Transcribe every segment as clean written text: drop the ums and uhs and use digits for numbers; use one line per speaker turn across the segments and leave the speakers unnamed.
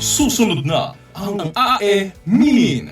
Susunod na ang AE Min.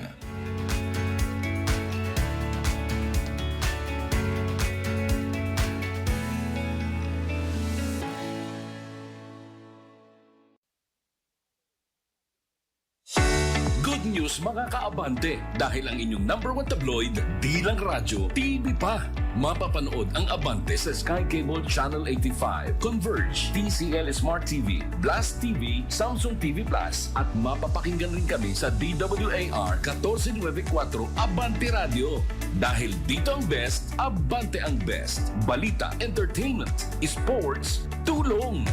Good news mga kaabante, dahil ang inyong number one tabloid, di lang radyo, TV pa. Mapapanood ang Abante sa Sky Cable Channel 85, Converge, TCL Smart TV, Blast TV, Samsung TV Plus, at mapapakinggan rin kami sa DWAR 1494 Abante Radio. Dahil dito ang best, Abante ang best. Balita, entertainment, sports, tulong.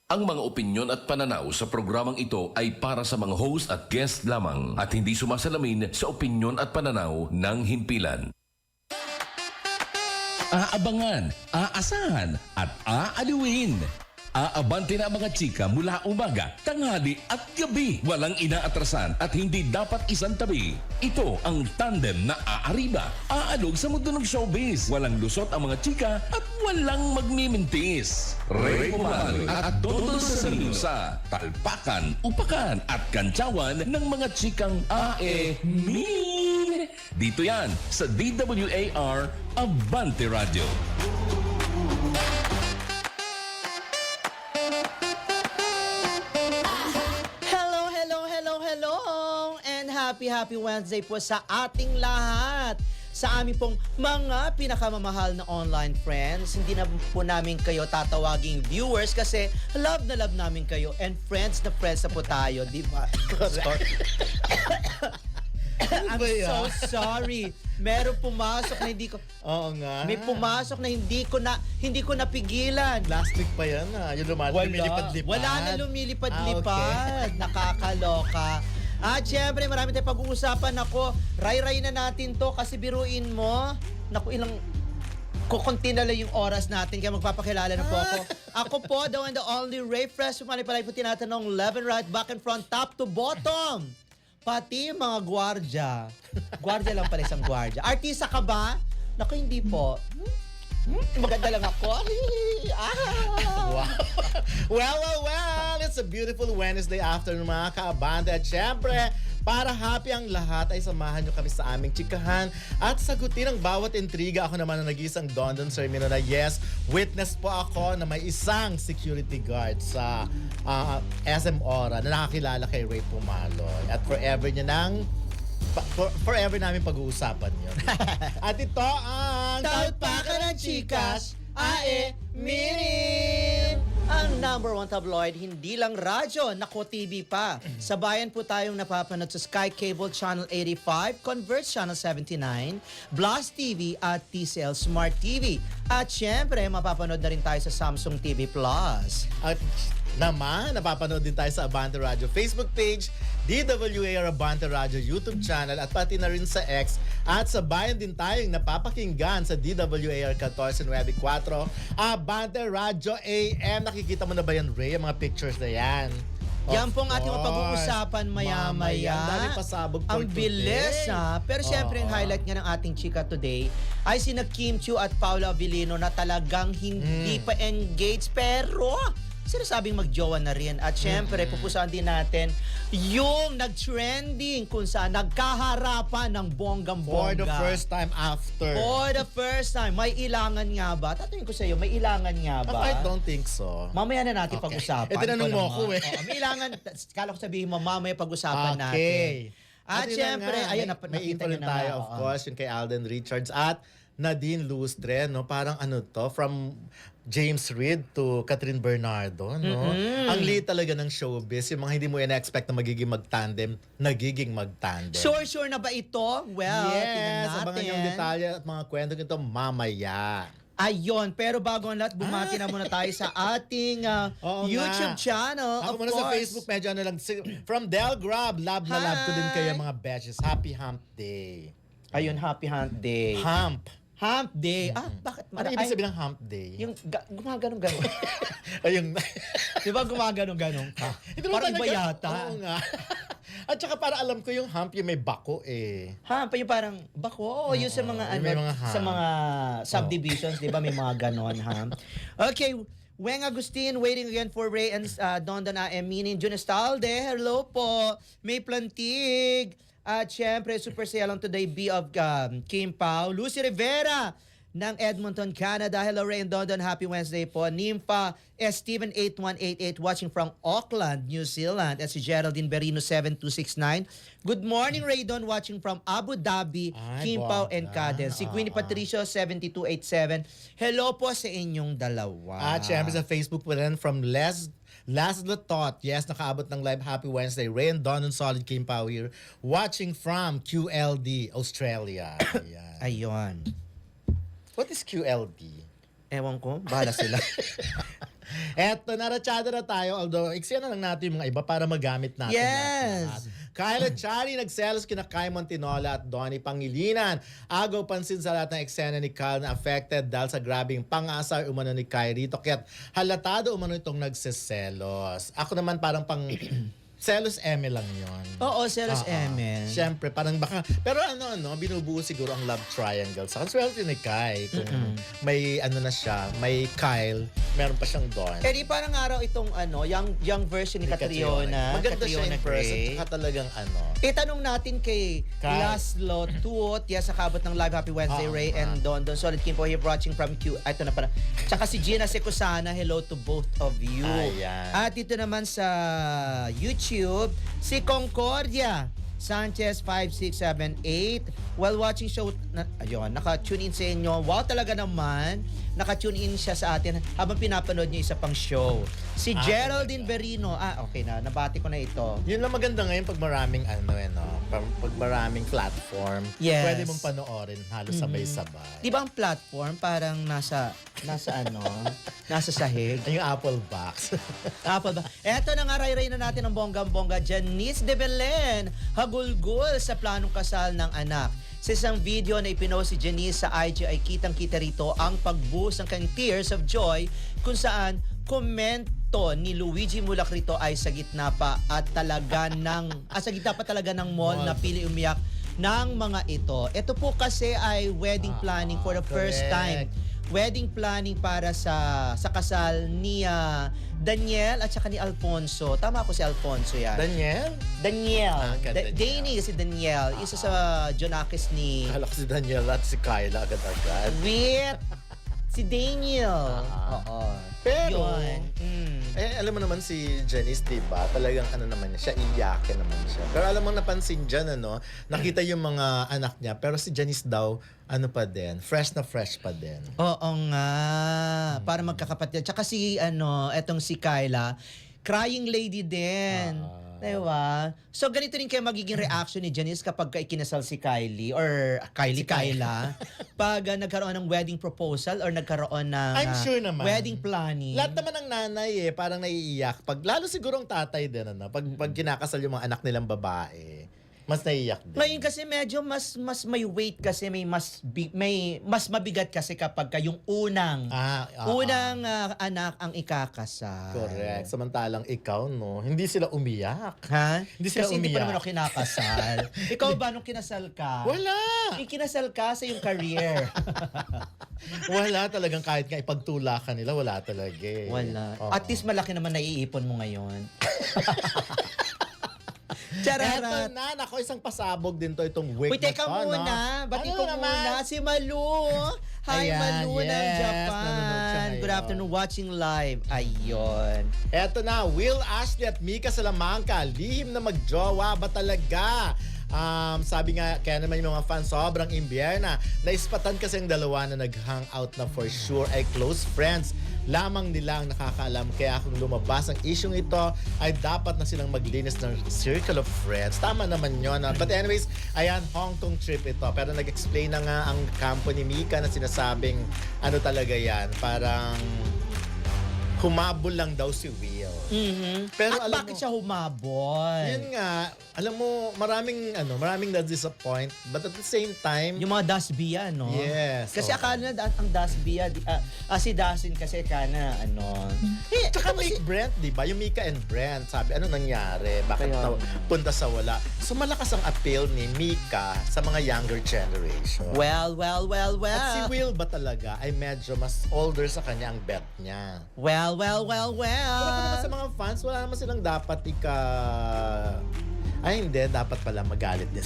Ang mga opinyon at pananaw sa programang ito ay para sa mga host at guest lamang at hindi sumasalamin sa opinyon at pananaw ng himpilan. Aabangan, aasahan at aaliwin. Aabante na mga chika mula umaga, tanghali at gabi. Walang inaatrasan at hindi dapat isang tabi. Ito ang tandem na aariba, aalog sa mundo ng showbiz. Walang lusot ang mga chika at walang magmimintis. Ray Pumaloy at Dodon Cesarino sa talpakan, upakan at kantsawan ng mga chikang AE Min. Dito yan sa DWAR Abante Radio.
Happy Wednesday po sa ating lahat. Sa aming pong mga pinakamamahal na online friends, hindi na po namin kayo tatawaging viewers kasi love na love namin kayo and friends na po tayo, di ba? I'm so sorry. Meron pumasok na hindi ko.
Oo nga.
May pumasok na hindi ko napigilan.
Last week pa yan yung lumilipad-lipad.
Wala na lumilipad-lipad. Okay. Nakakaloka. At syempre, marami tayong pag-uusapan. Ako, ray-ray na natin to kasi biruin mo. Naku, kukunti na lang yung oras natin kaya magpapakilala na po ako. Ako po, the one and the only Ray Fresh. Sumali pala po tinatanong 11 right, back and front, top to bottom. Pati mga gwardya. Gwardya lang pala isang gwardya. Artista ka ba? Naku, hindi po. Maganda lang ako.
Wow. Well, it's a beautiful Wednesday afternoon mga kaabante. At syempre, para happy ang lahat ay samahan nyo kami sa aming chikahan at sagutin ang bawat intriga. Ako naman ang nag-iisang Dondon Sermino na yes, witness po ako na may isang security guard sa SM Ora na nakakilala kay Ray Pumaloy. At forever niya nang forever namin pag-uusapan yun. At ito ang
Talpakan ng Chikas, AE Min! Ang number one tabloid, hindi lang radyo, nako TV pa. Sa bayan po tayong napapanood sa Sky Cable Channel 85, Converge Channel 79, Blast TV at TCL Smart TV. At syempre, mapapanood na rin tayo sa Samsung TV Plus.
At naman, napapanood din tayo sa Abante Radio Facebook page, DWAR Abante Radio YouTube channel at pati na rin sa X. At sa bayan din tayong napapakinggan sa DWAR 1494 Abante Radio AM. Nakikita mo na ba yan, Ray? Ang mga pictures na yan.
Yan pong ating mapag-uusapan maya-maya.
Ang dami pasabog for
Ang bilis
today.
ha. Pero syempre, yung highlight nga ng ating chika today ay sina Kim Chiu at Paolo Avellino na talagang hindi pa engaged pero sinasabing magjowa na rin. At syempre, pupusahan din natin yung nag-trending kung saan nagkaharapan ng
For
bonggang-bongga.
the first time after.
For the first time. May ilangan nga ba? Tatanungin ko sa iyo, may ilangan nga ba?
I don't think so.
Mamaya na natin
Okay.
pag-usapan.
Tinanong mo ako eh.
May ilangan, kala ko sabihin mo, mamaya pag-usapan natin.
Okay.
At
yun na
syempre,
nga,
ayun,
may
nakita
intro
niyo
rin
na
tayo,
nga,
of
oo.
course, yung kay Alden Richards at Nadine Lustre, no? Parang ano to, from James Reid to Catherine Bernardo, no? Ang liit talaga ng showbiz. Yung mga hindi mo in-expect na magiging mag-tandem, nagiging mag-tandem.
Sure na ba ito? Well, tingnan
Yes,
natin.
abangan yung detalye at mga kwento nito mamaya.
Ayun, pero bago ang lahat, bumati na muna tayo sa ating
Oo
YouTube
nga.
channel.
Ako
Of
muna sa
course.
Facebook, medyo ano lang. From Del Grab, love na love ko din
Hi.
kayo mga batches. Happy Hump Day.
Ayun, Happy Hunt Day.
Hump.
Hump Day. Bakit?
Ano ibig sabihin ng Hump Day?
Yung gumaganon-ganon.
Ayun.
Di ba gumaganon-ganon ka?
Hindi mo
Parang iba
talaga-
yata.
Oo nga. At saka para alam ko yung hump yung may bako eh.
Hump, yung parang bako. Yun sa mga,
yung may mga hump.
sa mga subdivisions, di ba? May mga ganon, hump. Okay, Weng Agustin, waiting again for Ray and Dondon Minin. Jun Estalde, hello po. May Plantig. At syempre, super saya lang today, B of Kim Pao. Lucy Rivera ng Edmonton, Canada. Hello, Ray and Dondon. Happy Wednesday po. Nympha Steven 8188 watching from Auckland, New Zealand. At si Geraldine Berino 7269. Good morning, Ray Don, watching from Abu Dhabi,
Ay,
Kim Pao
bongga.
and Caden. Si Queenie Patricio 7287. Hello po sa inyong dalawa.
At syempre sa Facebook po rin from Last Thought. Yes, nakaabot ng live Happy Wednesday. Ray and Don and Solid Kim Pao here. Watching from QLD, Australia. Ayan.
Ayun.
What is QLD?
Ewan ko, bahala sila.
Eto, naratsada na tayo. Although, iksyan na lang natin yung mga iba para magamit natin.
Yes!
lahat. Kyle at Chari nagselos kina Kai Montinola at Donnie Pangilinan. Agaw pansin sa lahat ng eksena ni Kyle na affected dahil sa grabing pang-asar umano ni Kai rito. Kaya't halatado umano itong nagseselos. Ako naman parang selos eme lang yon.
Oo, Selos Emel.
Siyempre, parang baka, pero binubuo siguro ang love triangle. Sa swerte ni Kai, kung may na siya, may Kyle, meron pa siyang Don.
Eh di parang araw itong young version ni Catriona.
Maganda siya in
Catriona
person,
Gray.
tsaka talagang
Itanong natin kay
Kyle.
Laszlo Tuot, sa kabot ng live Happy Wednesday, Ray and Don. Solid Kim po here watching from Q. Ito na pala. Tsaka si Gina Secusana, hello to both of you.
Ayan.
At dito naman sa YouTube, si Concordia Sanchez 5678 while watching show naka-tune in sa inyo. Wow, talaga naman. Naka-tune in siya sa atin habang pinapanood niyo isa pang show. Si Geraldine Berino. Okay na. Nabati ko na ito.
Yun lang maganda ngayon pag maraming pag maraming platform.
Yes.
Pwede mong panoorin halos sabay-sabay.
Di ba ang platform parang nasa nasa sahig?
Yung Apple Box.
Apple ba? Eto na nga, ray-ray na natin ang bonggang-bongga. Janice de Belen, hagulgul sa planong kasal ng anak. Sa isang video na ipinost si Janice sa IG ay kitang-kita rito ang pagbuhos ng kanyang tears of joy kung saan komento ni Luigi Mulacrito ay sa gitna pa at talaga sa gitna pa talaga ng mall na pili umiyak ng mga ito. Ito po kasi ay wedding planning for the first time. Wedding planning para sa kasal ni Daniel at saka ni Alfonso. Tama ako si Alfonso yan.
Daniel?
Daniel.
Daniel.
Danny si Daniel. Isa sa Jonakis ni...
Kala ko si Daniel at si Kyla agad-agad.
Wait! Si Daniel. Oo.
Pero,
Yun.
alam mo naman si Janice, diba? Talagang naman siya, iyakin naman siya. Pero alam mo napansin dyan, nakita yung mga anak niya, pero si Janice daw, pa din, fresh na fresh pa din.
Oo nga. Para magkakapatid. Tsaka etong si Kyla, crying lady din. Diba? So, ganito rin kaya magiging reaction ni Janice kapag ikinasal si Kylie or Kyla pag nagkaroon ng wedding proposal or nagkaroon ng
I'm sure naman.
wedding planning.
Lahat naman ng nanay parang naiiyak. Lalo siguro ang tatay din, pag kinakasal yung mga anak nilang babae, mas naiiyak din.
Ngayon kasi medyo mas may weight kasi may mas mabigat kasi kapag yung unang anak ang ikakasal.
Correct. Samantalang ikaw, hindi sila umiyak.
Ha?
Hindi sila
kasi hindi pa
umiyak.
naman ako kinakasal. Ikaw ba nung kinasal ka?
Wala!
Ikinasal ka sa yung career.
Wala talagang kahit nga ipagtula ka nila, wala talaga eh.
Wala.
Oo.
At least malaki naman naiipon mo ngayon. Chararat.
Eto na, nako, isang pasabog din to itong week
Wait, teka
na to,
muna. Bati
Ano
ko
naman?
muna si Malu. Hi,
Ayan,
Malu ng
yes. Nanonood siya
Japan.
ngayon.
Good afternoon, watching live. Ayun.
Eto na, Will Ashley at Mika Salamanca, lihim na magjowa ba talaga? Sabi nga, kaya naman yung mga fans, sobrang imbierna. Naispatan kasi ang dalawa na nag-hangout na for sure ay close friends. Lamang nila ang nakakaalam. Kaya kung lumabas ang isyong ito, ay dapat na silang maglinis ng circle of friends. Tama naman yun. But anyways, ayan, Hong Kong trip ito. Pero nag-explain na nga ang kampo ni Mika na sinasabing, talaga yan, parang humabol lang daw si Will.
Mm-hmm.
Pero
At
alam
bakit
mo,
siya humabol?
yun nga, alam mo, maraming na-disappoint. But at the same time,
Yung mga Dasbia, no?
yes.
Kasi akala na ang Dasbia, si Dasin kasi kana,
Tsaka may Brent, di ba? Yung Mika and Brent, sabi, ano nangyari? Bakit
Kaya,
punta sa wala? So malakas ang appeal ni Mika sa mga younger generation.
Well.
At si Will ba talaga ay medyo mas older sa kanya ang bet niya?
Well, Well.
Pero kung naman sa mga fans, wala naman silang dapat Ay, hindi. Dapat pala magalit din.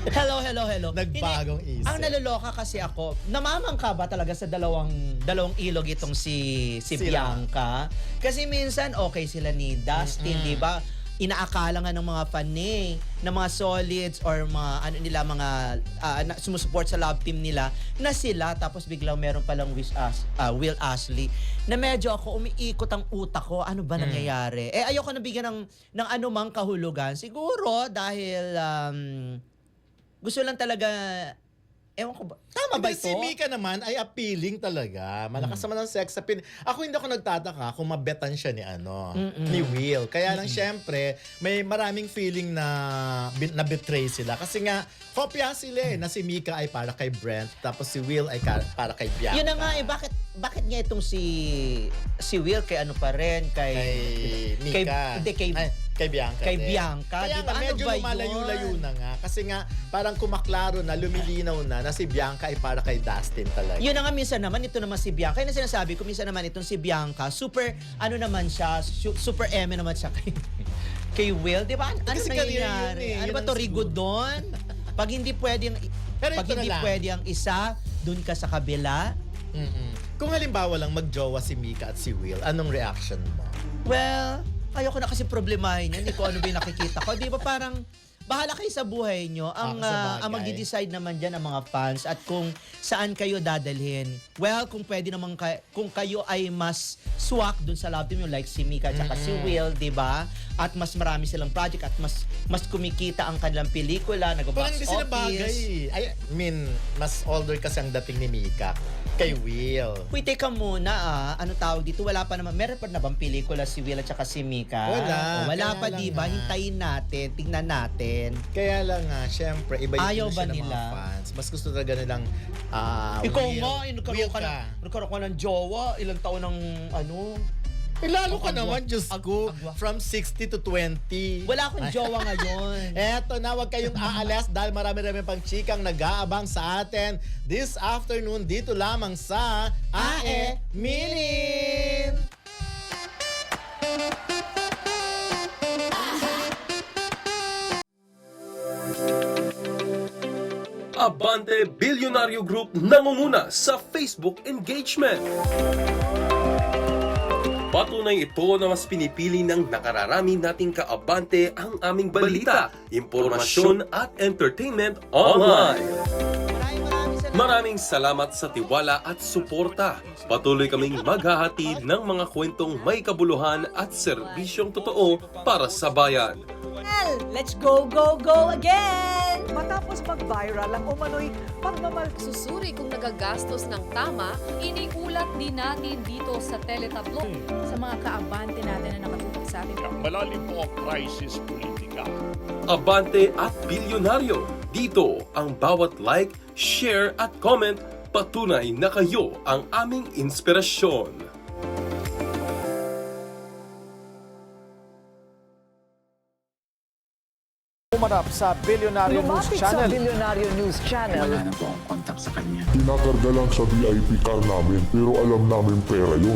Hello.
Nagbagong
Hindi,
isip.
Ang naloloka kasi ako, namamangka ba talaga sa dalawang ilog itong si
Sila.
Bianca? Kasi minsan okay sila ni Dustin, di ba? Inaakala nga ng mga fan ng mga solids or mga sumusuport sa love team nila na sila, tapos biglang meron palang Will Ashley na medyo ako umiikot ang utak ko, ano ba nangyayari? Ayoko na bigyan ng anumang kahulugan, siguro dahil gusto lang talaga, ewan ko ba, tama ba
Hindi,
ito?
si Mika naman ay appealing talaga. Malakas naman ang sex appeal. Ako hindi ako nagtataka kung mabetan siya ni Will. Kaya lang syempre, may maraming feeling na betray sila. Kasi nga, kopya sila na si Mika ay para kay Brent, tapos si Will ay para kay Bianca.
Yun na nga bakit nga itong si Will kay ano pa rin, kay
Mika. Kay Bianca.
Kay
din.
Bianca,
Kaya
di ba?
nga,
Ano
medyo
ba
lumalayo-layo
yun?
na nga. Kasi nga, parang kumaklaro na, lumilinaw na si Bianca ay para kay Dustin talaga.
Yun na nga, minsan naman, ito naman si Bianca. Kaya na sinasabi ko, minsan naman itong si Bianca, super, naman siya, super eme naman siya kay Will. Di ba? Ano
Kasi career yun
nangyayari?
eh.
Ano
Yun
ba
ang
to,
siguro.
rigod doon? Pag hindi pwedeng,
Pero
pag
ito na
hindi
lang.
pwede ang isa, dun ka sa kabila.
Kung halimbawa lang magjowa si Mika at si Will, anong reaction mo?
Well, ayoko na kasi problemahin yan. Hindi ko ano ba yung nakikita ko. Di ba parang, bahala kayo sa buhay nyo. Ang
sa bagay.
magdi-decide naman dyan ang mga fans at kung saan kayo dadalhin. Well, kung pwede naman kung kayo ay mas swak dun sa love team, yung like si Mika at saka si Will, di ba? At mas marami silang project at mas kumikita ang kanilang pelikula,
Parang
nag-box
hindi sila bagay.
office.
I mean, mas older kasi ang dating ni Mika kay Will.
Uy, teka muna ano tawag dito? Wala pa naman. Meron pa na bang pelikula si Will at saka si Mika?
Wala.
Wala
Kaya
pa,
lang
di ba?
nga.
Hintayin natin. Tingnan natin.
Kaya lang nga, syempre, iba yung
Ayaw
ilusyon
ba
ng
nila?
mga fans. Mas gusto talaga nilang
Ikaw
Will.
nga,
Will ka.
nagkaroon ka ng jowa, ilang taon ng
Lalo ka
Agwa.
naman, Diyos ko,
Agwa.
from 60 to 20.
Wala akong jowa ngayon.
Eto na, wag kayong aalas dahil marami-rami pang chikang nag-aabang sa atin this afternoon dito lamang sa AE Minin!
Abante Bilyonaryo Group nangunguna sa Facebook engagement. Patunay ito na mas pinipili ng nakararami nating kaabante ang aming balita, impormasyon at entertainment online. Maraming salamat sa tiwala at suporta. Patuloy kaming maghahatid ng mga kwentong may kabuluhan at serbisyong totoo para sa bayan.
Let's go again! Matapos mag-viral ang umano'y pagmamal...
Susuri kung nagagastos ng tama, iniulat din natin dito sa teletablo.
Sa mga kaabante natin na nakatutok sa ating
Malalim po ang crisis politika.
Abante at Bilyonaryo. Dito ang bawat like, share at comment patunay na kayo ang aming inspirasyon.
Umarap sa Bilyonaryo News
Lumapit sa
Channel.
Billionario News Channel.
Pinakarga lang sa VIP car namin pero alam namin pera yun.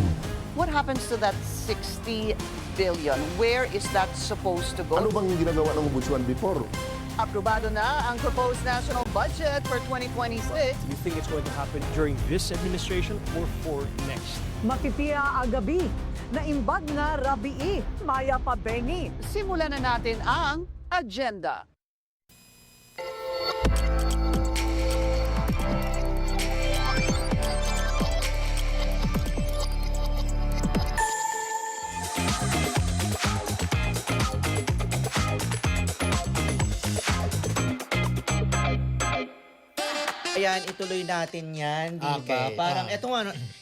What happens to that 60 billion? Where is that supposed to go?
Ano bang ginagawa ng Ombudsman before?
Aprobado na ang proposed national budget for 2026.
You think it's going to happen during this administration or for next?
Makipia agabi na imbag na rabii, Maya Pabengi.
Simulan na natin ang agenda.
Ayan, ituloy natin yan, di ba?
Okay,
Parang,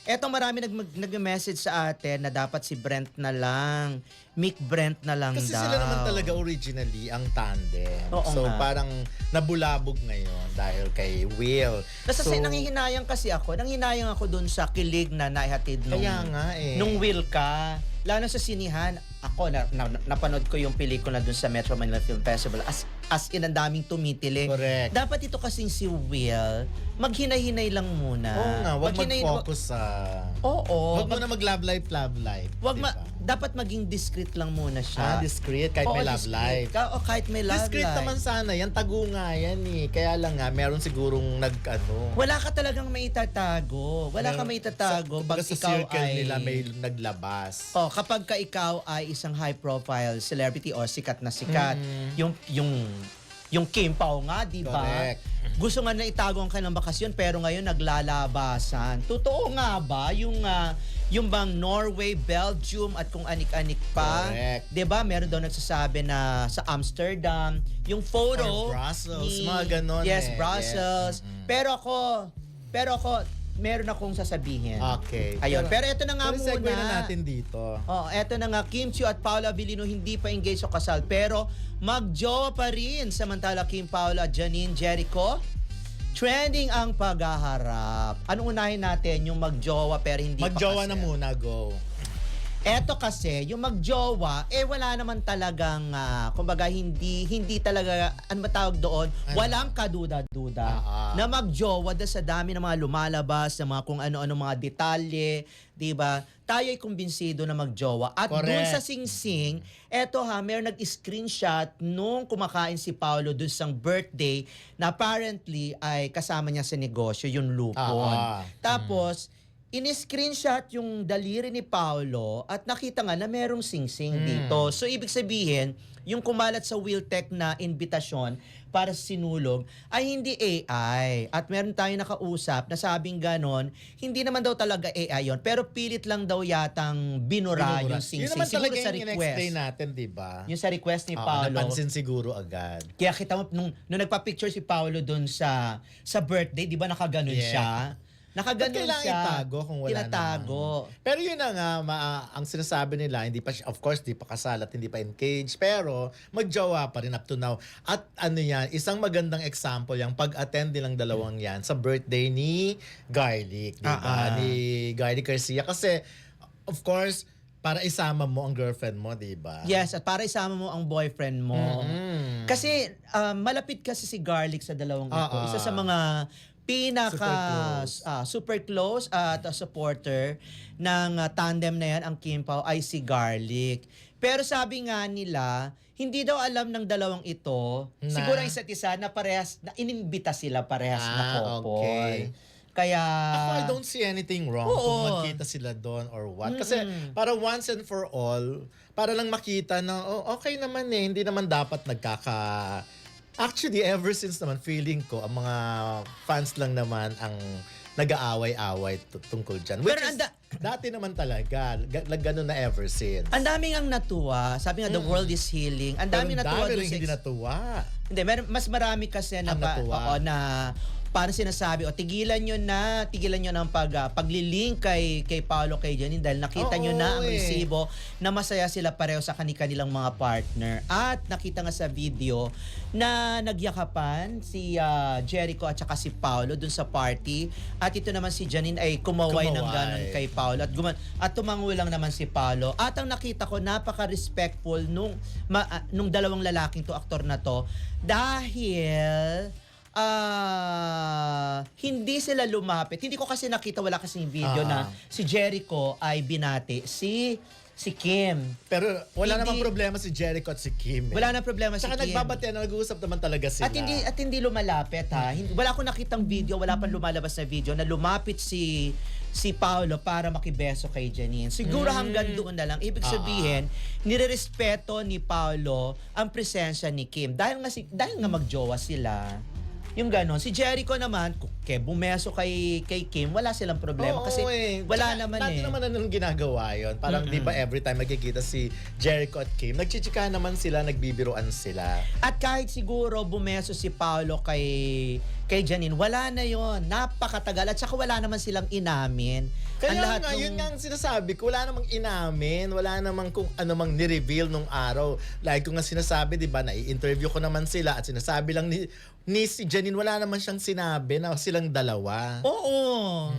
etong marami nag-message sa atin na dapat si Brent na lang. Mick Brent na lang
Kasi
daw.
sila naman talaga originally ang tandem.
Oo
So
nga.
parang nabulabog ngayon dahil kay Will.
Kasi nanghihinayang kasi ako. Nanghihinayang ako dun sa kilig na naihatid nung,
Kaya nga eh.
nung Will ka. Lalo sa sinihan, ako, napanood ko yung pelikula dun sa Metro Manila Film Festival. As in, ang daming tumitili.
Correct.
Dapat ito kasing si Will, maghinay-hinay lang muna.
Oo nga, wag
Maghinay-
mag-focus sa...
Oo.
Wag mo na mag-love life.
Wag
diba?
dapat maging discreet lang muna siya.
Discreet, kahit may
Oo,
love
discreet.
life.
Kahit may love
Discreet
life.
naman sana yan, tago nga yan eh. Kaya lang nga, meron sigurong
Wala ka talagang maitatago. Wala ka maitatago pag
sa
ikaw
circle
ay...
nila may naglabas.
Oh, kapag ka ikaw ay isang high profile celebrity o sikat na sikat, yung Kim Pao nga, di ba?
Correct.
Gusto nga na itago ang kanilang bakasyon pero ngayon naglalabasan. Totoo nga ba yung bang Norway, Belgium at kung anik-anik pa?
Correct.
'Di ba? Meron daw nagsasabi na sa Amsterdam, yung photo
Or Brussels, mga ganon
Yes,
eh.
Brussels.
Yes.
Pero ako meron akong sasabihin.
Okay.
Ayun. Pero ito na nga
Pero segue
muna.
na natin dito.
Oh, eto na nga, Kim Chiu at Paolo Abilino hindi pa engaged o kasal pero magjowa pa rin. Samantala Kim Paolo at Janine Jericho, trending ang paghaharap. Anong unahin natin? Yung magjowa pero hindi
Magjowa
pa
na
kasal.
muna, go.
Eto kasi, yung magjowa, wala naman talagang, kumbaga, hindi talaga, ano ba tawag doon? Walang kaduda-duda na magjowa dahil sa dami ng mga lumalabas, ng mga kung ano-ano mga detalye, di ba? Tayo ay kumbinsido na magjowa. At
Correct.
doon sa Sing-Sing, eto meron nag-screenshot nung kumakain si Paolo doon sa birthday na apparently ay kasama niya sa negosyo, yung Lupon. Tapos, ini-screenshot yung daliri ni Paolo at nakita nga na merong sing-sing dito. So, ibig sabihin, yung kumalat sa Wiltec na invitasyon para sa sinulog ay hindi AI. At meron tayong nakausap na sabing ganon, hindi naman daw talaga AI yon pero pilit lang daw yatang binura yung
Yun
sing-sing.
naman
Siguro
talaga
sa
yung
request.
in-explain natin, di ba?
Yung sa request ni Paolo.
Napansin siguro agad.
Kaya kita mo, nung nagpa-picture si Paolo dun sa birthday, di ba nakaganon
Yeah.
siya? Nakaganon
Kailangan
siya.
itago kung wala
Tinatago.
Pero yun na nga, ang sinasabi nila, hindi pa, of course, di pa kasal at hindi pa engaged, pero magjowa pa rin up to now. At ano yan, isang magandang example yung pag-attend nilang dalawang yan sa birthday ni Garlic, di ba? Ni Garlic Garcia. Kasi, of course, para isama mo ang girlfriend mo, di ba?
Yes, at para isama mo ang boyfriend mo. Kasi malapit kasi si Garlic sa dalawang ito. Isa sa mga super close at supporter ng tandem na yan, ang Kim Pao, ay si Garlic. Pero sabi nga nila, hindi daw alam ng dalawang ito, siguro ang isa't isa na parehas, na inimbita sila parehas na couple.
Okay.
Kaya...
Ako, I don't see anything wrong kung magkita sila doon or what. Kasi para once and for all, para lang makita na, okay naman hindi naman dapat Actually, ever since naman, feeling ko, ang mga fans lang naman ang nag-aaway-away tungkol dyan. Which
Pero
is, dati naman talaga, ganun na ever since.
Ang daming ang natuwa. Sabi nga, the world is healing. Ang daming natuwa.
Dami
doon
rin
sa
hindi natuwa.
Hindi, mas marami kasi na,
Ang natuwa.
na parang sinasabi, tigilan nyo na ang paglilink kay Paolo kay Janine dahil nakita nyo na ang resibo na masaya sila pareho sa kanilang mga partner. At nakita nga sa video na nagyakapan si Jericho at saka si Paolo dun sa party. At ito naman si Janine ay kumaway ng ganon kay Paolo at tumango lang naman si Paolo. At ang nakita ko, napaka-respectful nung dalawang lalaking to, aktor na to, dahil hindi sila lumapit. Hindi ko kasi nakita, wala kasing video na si Jericho ay binati si Kim.
Pero wala namang problema si Jericho at si Kim.
Wala nang problema si
Saka
Kim.
nagbabati, nag-uusap naman talaga sila.
At hindi lumalapit wala akong nakitang video, wala pang lumalabas na video na lumapit si Paolo para makibeso kay Janine. Siguro hanggang doon na lang. Ibig sabihin, nirerespeto ni Paolo ang presensya ni Kim. Dahil nga magjowa sila. Yung ganon. Si Jericho naman, kaya bumeso kay Kim, wala silang problema. Kasi wala naman
Dati naman anong ginagawa yun. Parang di ba every time magkikita si Jericho at Kim, nagchichika naman sila, nagbibiruan sila.
At kahit siguro bumeso si Paolo kay kay Janine, wala na yon. Napakatagal. At saka wala naman silang inamin.
Kaya nga, yun nga ang sinasabi ko, wala namang inamin, wala namang kung ano mang ni-reveal nung araw. Like kung nga sinasabi, di ba, na-i-interview ko naman sila at sinasabi lang ni si Janine, wala naman siyang sinabi na silang dalawa.
Oo.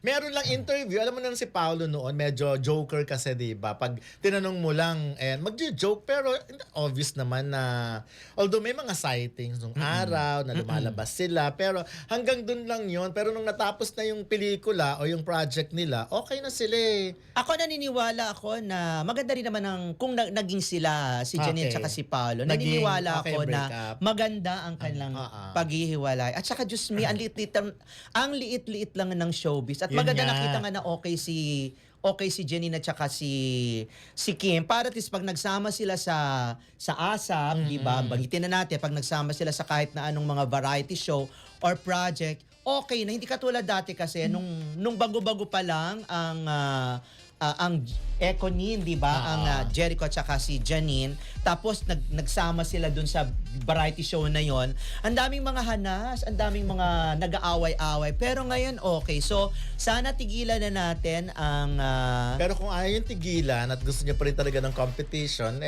Meron lang interview, alam mo na si Paolo noon, medyo joker kasi, di ba? Pag tinanong mo lang, mag-joke, pero obvious naman na, although may mga sightings nung araw na lumalabas sila, pero hanggang dun lang yon. Pero nung natapos na yung pelikula o yung project nila, okay na sila eh.
Ako naniniwala ako na maganda rin naman kung naging sila, si Janine
Okay.
tsaka si Paolo.
Naging
Naniniwala
okay
ako na
breakup.
maganda ang kanilang paghihiwalay. At saka Diyos me, ang liit-liit lang ng showbiz. At
Yun
maganda
nga.
nakita nga na okay si Janine at saka si Kim. Para at least pag nagsama sila sa ASAP, di ba? Bagitin na natin, pag nagsama sila sa kahit na anong mga variety show or project, okay na. Hindi katulad dati kasi nung bago-bago pa lang ang Econin, di ba? Ang Jericho at saka si Janine. Tapos nagsama sila dun sa variety show na yon. Ang daming mga hanas, ang daming mga nag-aaway-away. Pero ngayon okay. So sana tigilan na natin ang
Pero kung ayaw yung tigilan at gusto niya pa rin talaga ng competition,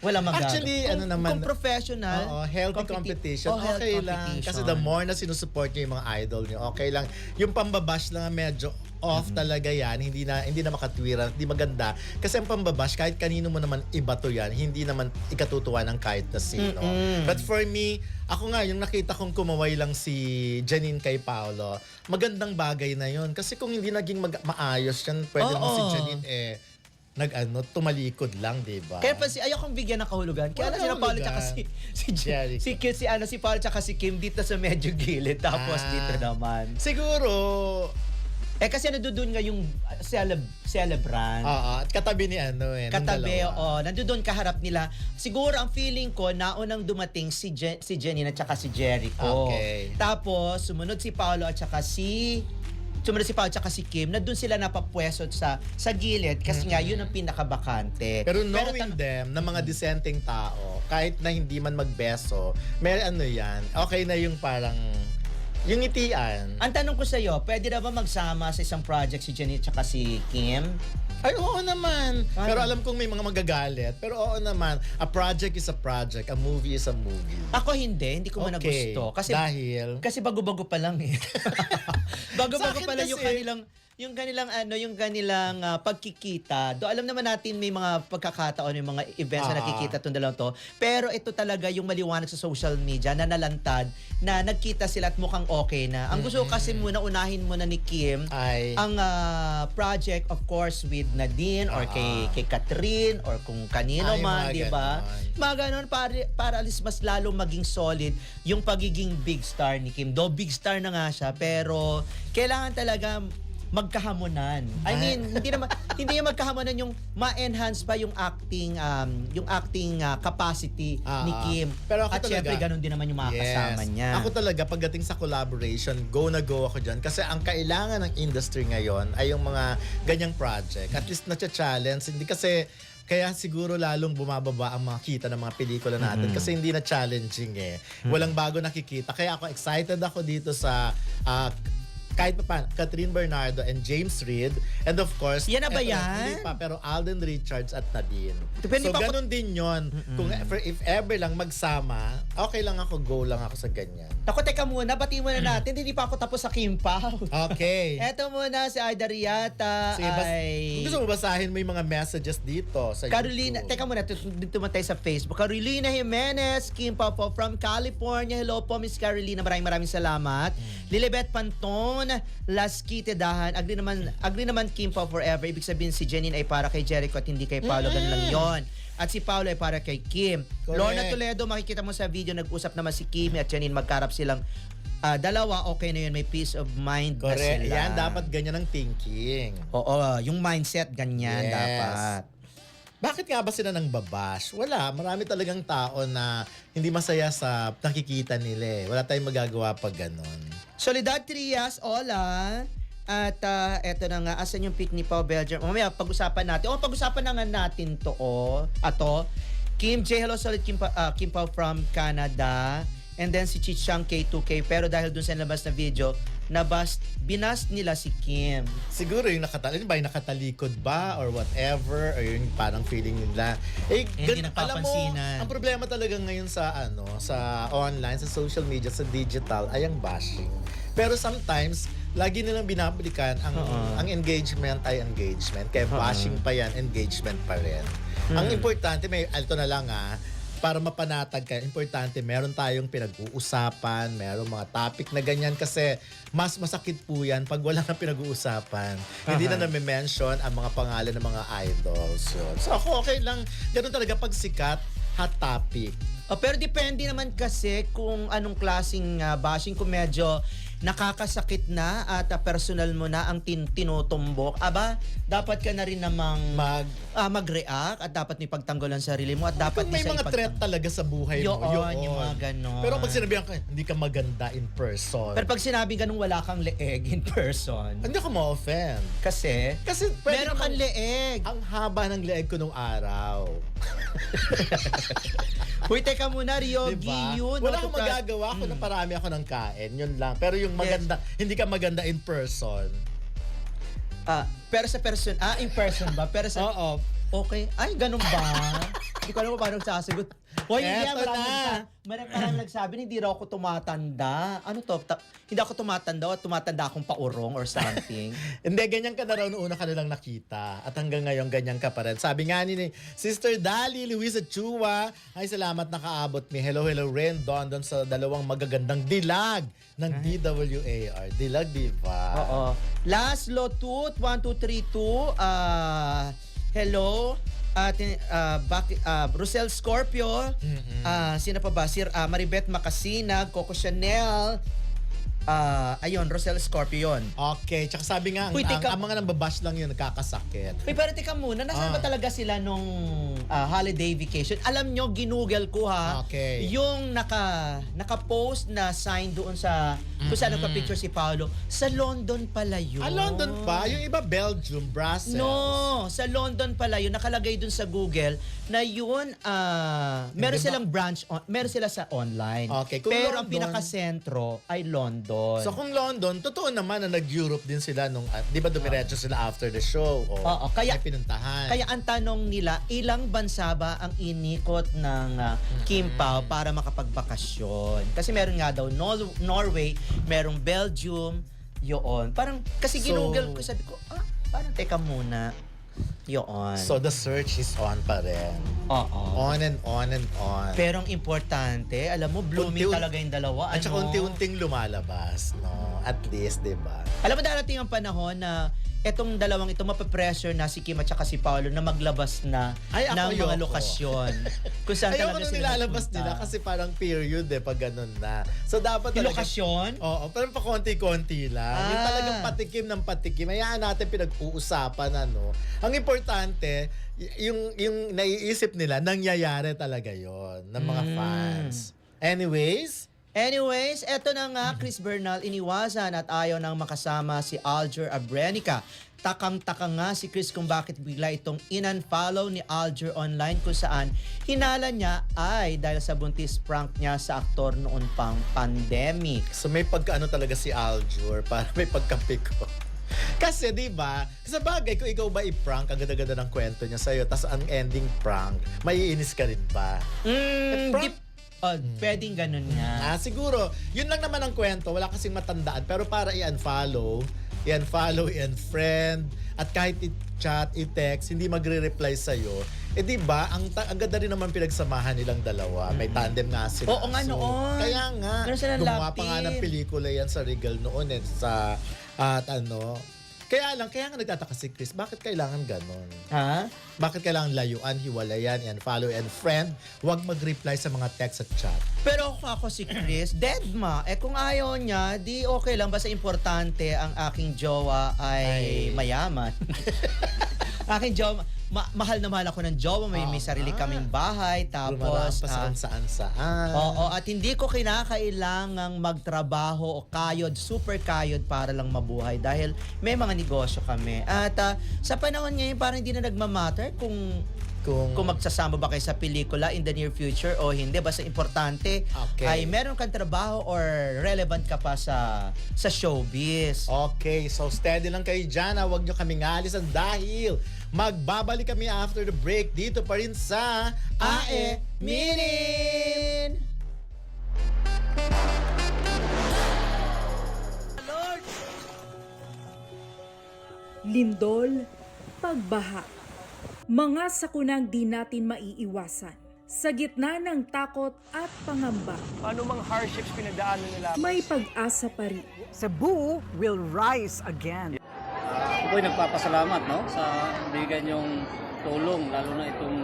wala magagawa.
Actually,
Kung professional,
healthy competition,
health
okay lang.
competition.
Kasi the more na sinusupport niyo yung mga idol niyo, okay lang. Yung pambabash lang medyo off talaga yan, hindi na makatwiran, hindi maganda. Kasi ang pambabash, kahit kanino mo naman ibato yan, hindi naman ikatutuwa ng kahit na sino. But for me, ako nga, yung nakita kong kumaway lang si Janine kay Paolo, magandang bagay na yun. Kasi kung hindi naging maayos yan, pwede mo si Janine tumalikod lang, di ba?
Kaya pa ayokong bigyan ng kahulugan. Kaya lang sila Paolo tsaka si Paolo tsaka si Kim dito sa medyo gilid. Tapos dito naman.
Siguro,
kasi nandoon nga yung celebrant.
at katabi ni
Katabi,
nung dalawa.
nandoon kaharap nila. Siguro ang feeling ko, naunang dumating si Janine at saka si Jericho.
Okay.
Tapos, sumunod si Paolo at saka si Kim, na doon sila napapwesto sa gilid kasi nga yun ang pinakabakante.
Pero knowing them na mga dissenting tao, kahit na hindi man magbeso, may yan, okay na yung parang yung ngitian.
Ang tanong ko sa iyo, pwede na ba magsama sa isang project si Janine at saka si Kim?
Ay, oo naman. Pero alam kong may mga magagalit. Pero oo naman, a project is a project, a movie is a movie.
Ako hindi ko man gusto. Kasi
dahil?
Kasi bago-bago pa lang eh. Bago-bago pa lang
kasi,
yung kanilang pagkikita. Do alam naman natin may mga pagkakataon, yung mga events na nakikita itong dalawang to. Pero ito talaga yung maliwanag sa social media na nalantad na nagkita sila at mukhang okay na. Ang gusto ko kasi unahin muna ni Kim ang project of course with Nadine or kay Catherine or kung kanino man, di ba? Mga ganon para alis mas lalong maging solid yung pagiging big star ni Kim. Do big star na nga siya pero kailangan talaga magkahamonan. I mean, hindi naman magkahamonan yung ma-enhance pa yung acting capacity ni Kim.
Pero ako
at
talaga,
syempre ganun din naman yung mga kasama niya.
Ako talaga pagdating sa collaboration, go na go ako dyan kasi ang kailangan ng industry ngayon ay yung mga ganyang project. At least na-challenge, hindi kasi kaya siguro lalong bumababa ang mga kita ng mga pelikula natin kasi hindi na challenging eh. Walang bago nakikita. Kaya ako excited ako dito sa kahit pa paano, Catherine Bernardo and James Reid. And of course,
Yan na ba
eto,
yan?
Hindi pa, pero Alden Richards at Nadine.
Depende
So,
pa
ganun din yon. Kung if ever lang magsama, okay lang ako, go lang ako sa ganyan.
Ako, teka muna, batiin muna natin. Hindi pa ako tapos sa Kim Pao.
Okay.
Eto muna si Aida Riata
Sige, kung gusto mo basahin mo yung mga messages dito sa
Carolina,
YouTube.
teka muna, dito man tayo sa Facebook. Carolina Jimenez, Kim Pao po from California. Hello po, Miss Carolina. Maraming salamat. Lilibet Panton, Lasquite Dahan. Agree naman Kim Pao forever. Ibig sabihin si Janine ay para kay Jericho at hindi kay Paolo. Ganun lang yon. At si Paolo ay para kay Kim.
Correct.
Lorna Toledo, makikita mo sa video, nag-usap naman si Kim at Janine. Magkarap silang dalawa, okay na yun. May peace of mind na
Correct.
sila.
Yan, dapat ganyan ang thinking.
Oo, yung mindset ganyan
Yes.
dapat.
Bakit nga ba sila nang babash? Wala. Marami talagang tao na hindi masaya sa nakikita nila eh. Wala tayong magagawa pag ganon.
Soledad Trias, hola. At eto na nga, asan yung pick ni Pao Belgium? Mamaya, pag-usapan natin. Pag-usapan na nga natin to. Ato. Kim J, hello, solid Kim Pao from Canada. and then si Chichang K2K. Pero dahil dun sa nabas na video, binast nila si Kim.
Siguro yung nakatalikod ba or whatever, or yung parang feeling nila.
Hindi
alam mo,
nagpapansinan.
ang problema talaga ngayon sa sa online, sa social media, sa digital ay ang bashing. Pero sometimes, lagi nilang binabalikan ang engagement ay engagement. Kaya bashing pa yan, engagement pa rin. Ang importante, ito na lang para mapanatag ka, importante, meron tayong pinag-uusapan, meron mga topic na ganyan kasi mas masakit po yan pag wala nang pinag-uusapan. Hindi na nami-mention ang mga pangalan ng mga idols. Yun. So ako okay lang, ganun talaga pag sikat, hot topic.
Pero depende naman kasi kung anong klaseng bashing, kung medyo nakakasakit na at personal mo na ang tinutumbok, dapat ka na rin namang mag-react at dapat may pagtanggal ang sarili mo at dapat
Kung may mga threat talaga sa buhay mo, yun.
yung mga ganon.
Pero pag sinabihan ka, hindi ka maganda in person.
Pero pag sinabi ganun, wala kang leeg in person.
Hindi ka ma-offend.
Kasi
pwede
meron kang leeg.
Ang haba ng leeg ko nung araw.
Uy, teka muna, Ryogi,
Diba?
yun.
Wala akong magagawa ako na parami ako ng kain. Yun lang. Pero yung maganda, hindi ka maganda in person.
Pero sa person, in person ba? Pero sa,
Oo.
okay. Ay, ganun ba? Hindi ko alam kung paano sasagot. Hoy, hindi
Eto
parang nagsabi, hindi raw ako tumatanda. Ano to? Hindi ako tumatanda o tumatanda akong paurong or something.
Hindi, ganyan ka na raw noong una ka nilang nakita. At hanggang ngayon, ganyan ka pa rin. Sabi nga ni Sister Dali, Luisa Chua, ay salamat nakaabot mi. Hello, hello rin doon sa dalawang magagandang dilag ng DWAR. Dilag, di ba?
Oo. Last Lotut, 1232, hello. Rosel Scorpio, sino pa ba? Maribeth Macasinag, Coco Chanel, ayun, Rosel Scorpio yun.
Okay, tsaka sabi nga, ang mga nambabash lang yun, nagkakasakit.
Uy, pero teka muna, nasaan ba talaga sila nung holiday vacation? Alam nyo, ginugel ko
Okay.
yung naka-post na sign doon sa, kung saan nagpa-picture si Paolo, sa London pala yun.
London pa? Yung iba Belgium, Brussels.
No, sa London pala yun. Nakalagay dun sa Google na yun, meron silang branch, meron sila sa online.
Okay, kung
pero ang
London-
pinakasentro ay London.
So kung London, totoo naman na nag-Europe din sila nung, di ba dumiretso sila after the show?
Oo, kaya
may pinuntahan.
Kaya ang tanong nila, ilang bansa ba ang inikot ng Kim Pao para makapagbakasyon? Kasi meron nga daw Norway, merong Belgium, yun. Parang, kasi ginugel ko, sabi ko, parang teka muna. Yun.
So the search is on pa rin.
Oo.
On and on and on.
Pero ang importante, alam mo, blooming talaga yung dalawa.
At saka unti-unting lumalabas, no? At least, di ba?
Alam mo, darating ang panahon na etong dalawang ito, mapapressure na si Kim at saka si Paolo na maglabas na
Ay, ako
ng mga
ayoko.
lokasyon. Kung saan
Ayoko
talaga
nung
sila
nilalabas
nagpunta.
nila kasi parang period pag ganun na. So dapat
Yung
talaga...
lokasyon?
Oo, parang pa konti-konti lang. Yung talagang patikim ng patikim. Hayaan natin pinag-uusapan, ano. Ang importante, yung naiisip nila, nangyayari talaga yon ng mga fans.
Anyways, eto na nga, Chris Bernal iniwasan at ayaw nang makasama si Alger Abrenica. Takang-taka nga si Chris kung bakit bigla itong in-unfollow ni Alger online kung saan hinala niya ay dahil sa buntis prank niya sa aktor noon pang pandemic.
So may pagkaano talaga si Aljur, para may pagkapiko. Kasi di ba, sa bagay, kung ikaw ba i-prank, ang ganda-ganda ng kwento niya sa'yo, tas ang ending prank, maiinis ka rin ba?
Pwedeng ganun nga.
Siguro, yun lang naman ang kwento, wala kasing matandaan, pero para i-unfollow, i-unfriend, at kahit i-chat, i-text, hindi magre-reply sa'yo, di ba, ang ganda rin naman pinagsamahan nilang dalawa. May tandem nga sila.
Oo nga noon.
Kaya nga,
Meron silang
gumawa
love
pa nga ng
team.
pelikula yan sa Regal noon kaya nga nagtataka si Chris, bakit kailangan ganon?
Ha?
Bakit kailangan layuan, hiwalayan, unfollow, and friend? Huwag mag-reply sa mga text at chat.
Pero kung ako si Chris, deadma. Kung ayaw niya, di okay lang. Basta importante ang aking jowa ay mayaman. Aking jowa, mahal na mahal ako ng jowa. May sarili kaming bahay.
Lumaraan
Tapos,
pa sa saan-saan.
oo, at hindi ko kinakailangang magtrabaho o kayod, super kayod para lang mabuhay dahil may mga negosyo kami. At sa panahon ngayon, parang hindi na nagmamatter kung kung magsasama ba kayo sa pelikula in the near future o hindi. Basta importante ay meron kang trabaho or relevant ka pa sa showbiz.
Okay, so steady lang kayo dyan. Huwag nyo kaming alisan dahil magbabalik kami after the break dito pa rin sa
AE Minin!
Lindol, pagbaha. Mga sakunang di natin maiiwasan. Sa gitna ng takot at pangamba,
Ano mang hardships pinagdaanan nila?
may pag-asa pa rin.
Cebu will rise again.
Ako'y nagpapasalamat sa bigyan yung tulong, lalo na itong...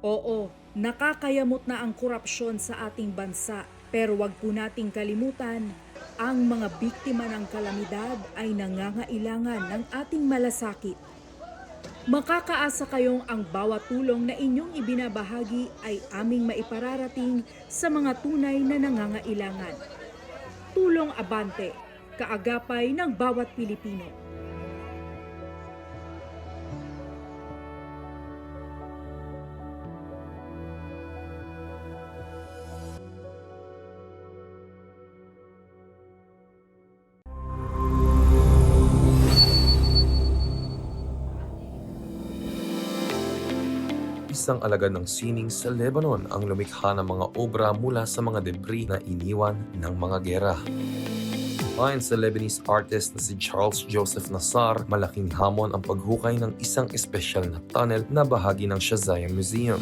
Oo, nakakayamot na ang korupsyon sa ating bansa. Pero wag po nating kalimutan, ang mga biktima ng kalamidad ay nangangailangan ng ating malasakit. Makakaasa kayong ang bawat tulong na inyong ibinabahagi ay aming maipararating sa mga tunay na nangangailangan. Tulong Abante, kaagapay ng bawat Pilipino.
Isang alagad ng sining sa Lebanon ang lumikha ng mga obra mula sa mga debris na iniwan ng mga gera. Ayon sa Lebanese artist na si Charles Joseph Nassar, malaking hamon ang paghukay ng isang espesyal na tunnel na bahagi ng Shazaya Museum.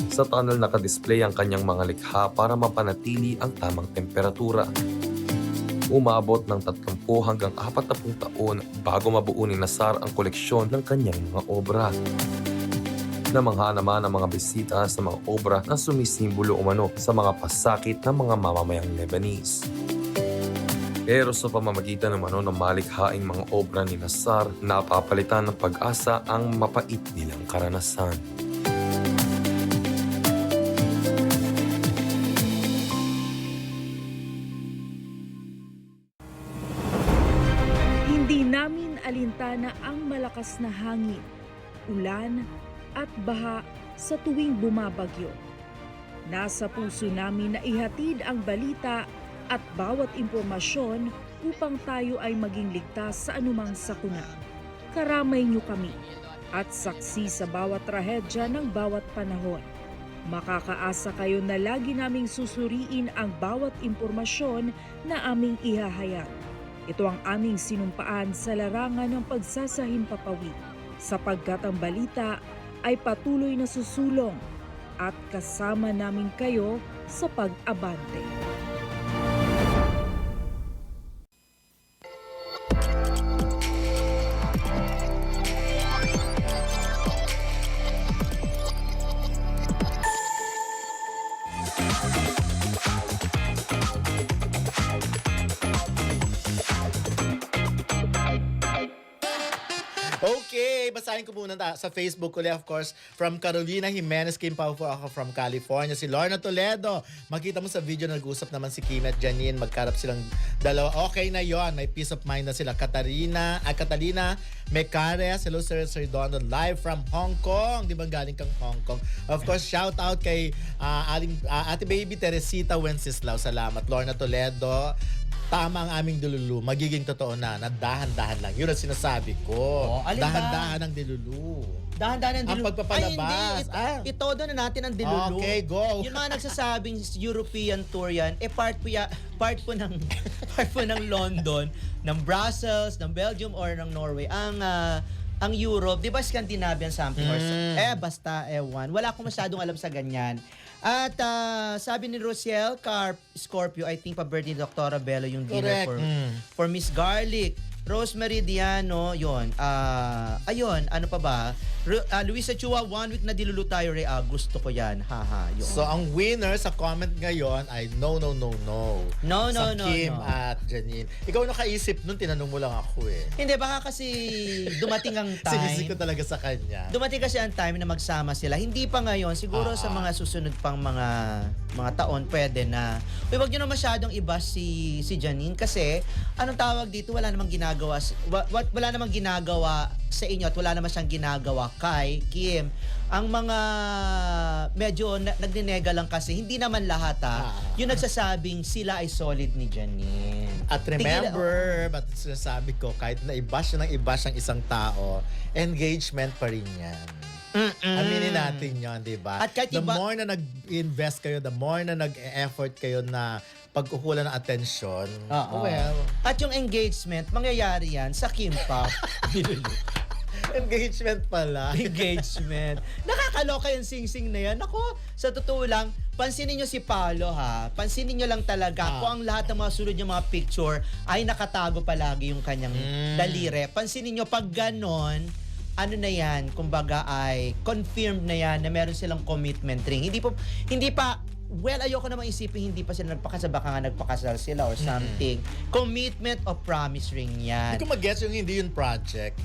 Sa tunnel nakadisplay ang kanyang mga likha para mapanatili ang tamang temperatura. Umabot ng 30 hanggang 40 taon bago mabuo ni Nassar ang koleksyon ng kanyang mga obra. Namangha naman ang mga bisita sa mga obra na sumisimbolo umano sa mga pasakit ng mga mamamayang Lebanese. Pero sa pamamagitan naman ng malikhaing mga obra ni Nassar, napapalitan ng pag-asa ang mapait nilang karanasan.
Hindi namin alintana ang malakas na hangin, ulan, at baha sa tuwing bumabagyo. Nasa puso namin na ihatid ang balita at bawat impormasyon upang tayo ay maging ligtas sa anumang sakuna. Karamay niyo kami at saksi sa bawat trahedya ng bawat panahon. Makakaasa kayo na lagi naming susuriin ang bawat impormasyon na aming ihahayag. Ito ang aming sinumpaan sa larangan ng pagsasahimpapawid, sapagkat ang balita ay patuloy na susulong at kasama namin kayo sa pag-abante.
Okay, basahin ko muna sa Facebook ulit, of course, from Carolina Jimenez, came pa po ako from California. Si Lorna Toledo, makita mo sa video, nag-usap naman si Kim at Janine, magkarap silang dalawa. Okay na yon, may peace of mind na sila. Catalina Mecares, hello Sir Donald, live from Hong Kong. Di ba galing kang Hong Kong? Of course, shout out kay Ate Baby Teresita Wenceslao. Salamat. Lorna Toledo, tama ang aming dilulu. Magiging totoo na dahan-dahan lang. Yun ang sinasabi ko. Dahan-dahan ang dilulu.
Dahan-dahan ang dilulu.
Ang pagpapalabas.
Ay, hindi. Itodo na natin ang dilulu.
Okay, go.
Yung mga nagsasabing European tour yan, part po ng London, ng Brussels, ng Belgium, or ng Norway. Ang Europe, di ba Scandinavian something or so? Basta, ewan. Wala akong masyadong alam sa ganyan. At sabi ni Rosiel Scorpio, I think pa-birthday ni Dr. Bello yung dinner for Miss Garlic. Rosemary Diano, yon. Ayun, ano pa ba? Luisa Chua, 1 week na dilulu tayo, Ray. Gusto ko yan. Haha, yun.
So, ang winner sa comment ngayon ay no. Sa Kim at Janine. Ikaw nakaisip nun, tinanong mo lang ako eh.
Hindi, baka kasi dumating ang time.
Sinisik ko talaga sa kanya.
Dumating kasi ang time na magsama sila. Hindi pa ngayon. Siguro sa mga susunod pang mga taon, pwede na. Huwag nyo na masyadong iba si Janine kasi anong tawag dito? Wala namang ginagawa ginagawa, wala namang ginagawa sa inyo at wala naman siyang ginagawa kay Kim. Ang mga medyo nagninega lang kasi, hindi naman lahat yung nagsasabing sila ay solid ni Janine.
At remember, ba't sinasabi ko, kahit na iba siya ng iba siyang isang tao, engagement pa rin yan. Aminin natin yun, di ba?
At kahit
the more na nag-invest kayo, the more na nag-effort kayo na pagkukulan ng atensyon, well,
at yung engagement, mangyayari yan sa Kim Pop.
engagement pala.
Engagement. Nakakaloka yung sing-sing na yan. Ako, sa totoo lang, pansinin nyo si Paolo ha. Pansinin nyo lang talaga kung ang lahat ng mga sunod yung mga picture ay nakatago palagi yung kanyang daliri. Pansinin nyo pag ganon, ano na yan, kumbaga ay confirmed na yan na meron silang commitment ring. Hindi pa, well, ayoko namang isipin hindi pa sila nagpakasal, baka nga nagpakasal sila or something. Commitment of promise ring yan.
Hindi ko mag-guess yung hindi yun project.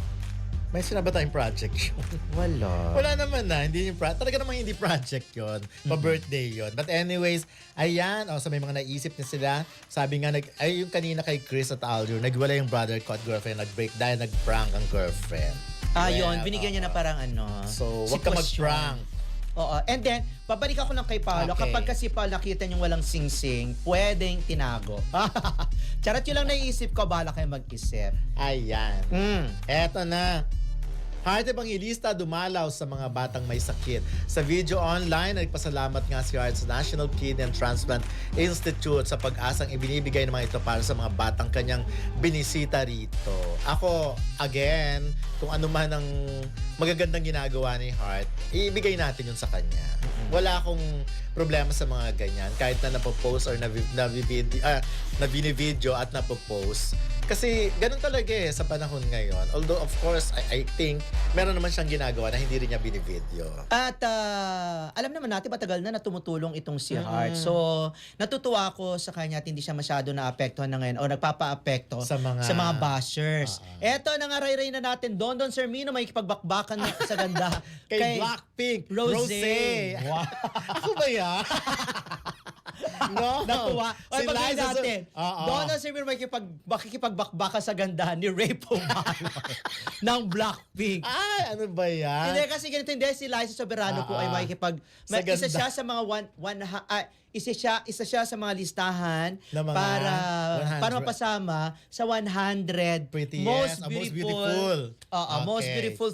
May sinabi tayong project yun. Wala naman na. Hindi yung talaga namang hindi project yun. Pa-birthday yun. But anyways, ayan. So may mga naisip na sila. Sabi nga, ay yung kanina kay Chris at Aljo, nagwala yung brother ko at girlfriend, nag-break dahil nag-prank ang girlfriend.
Yun. Binigyan niya na parang ano.
So, wag ka mag-prank.
Oo. And then, babalik ako lang kay Paolo.
Okay.
Kapag kasi Paolo nakita niyong walang sing-sing, pwedeng tinago. Charot yun lang naiisip ko, bahala kayo mag-isip.
Ayan. Eto na. Heart Evangelista dumalaw sa mga batang may sakit. Sa video online, nagpasalamat nga si Heart sa National Kidney and Transplant Institute sa pag-asang ibinibigay naman ito para sa mga batang kanyang binisita rito. Ako, again, kung ano man ang magagandang ginagawa ni Heart, ibigay natin yun sa kanya. Wala akong problema sa mga ganyan. Kahit na napopost or nabini-video at napopost. Kasi ganun talaga sa panahon ngayon. Although of course, I think meron naman siyang ginagawa na hindi rin niya binivideo.
At alam naman natin matagal na tumutulong itong si Heart. So, natutuwa ako sa kanya at hindi siya masyado naapektuhan na ngayon o nagpapa-apekto
sa mga
bashers. Eto, nangaray-ray na natin. Don Sermino may ikipagbakbakan sa ganda.
Kay Blackpink, Rosé.
Wow.
Ako ba yan? No.
Natuwa. Ay, pagkain natin. Don Sermino may ikipagbakbakan sa ganda ni Ray Pomalo ng Blackpink.
Ay, ano ba yan?
Hindi, kasi ganito, hindi. Si Liza Soberano po ay isa siya sa mga isa siya sa mga listahan
na mga
para mapasama sa 100 most beautiful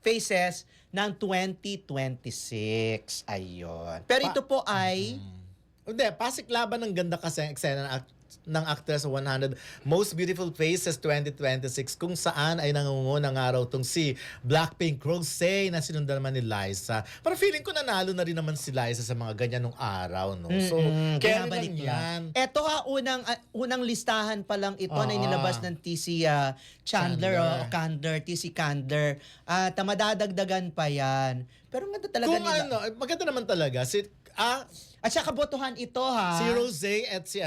faces ng 2026. Ayun. Pero ito po ay
hindi, pasiklaban ng ganda kasi ang eksena ng actress sa 100 Most Beautiful Faces 2026 kung saan ay nangungunang araw tong si Blackpink Rosé na sinundan naman ni Liza. Para feeling ko nanalo na rin naman si Liza sa mga ganyan nung araw. No? So, kaya rin yan.
Eto unang listahan pa lang ito na inilabas ng TC Chandler. TC Candler. At madadagdagan pa yan. Pero maganda talaga nila.
Maganda naman talaga.
At saka botohan ito ha.
Si Rosé at si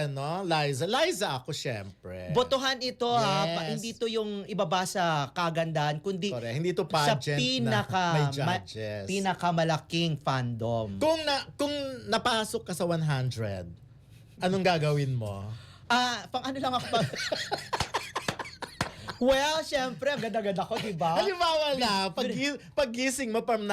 Liza. Liza ako syempre.
Botohan ito ha. Hindi to yung ibaba sa kagandahan, kundi
hindi to pageant
sa
may judges.
pinakamalaking fandom.
Kung napasok ka sa 100, anong gagawin mo?
Pang ano lang ako Well, syempre, ang ganda-ganda ko, diba?
Halimbawa na, paggising mo pang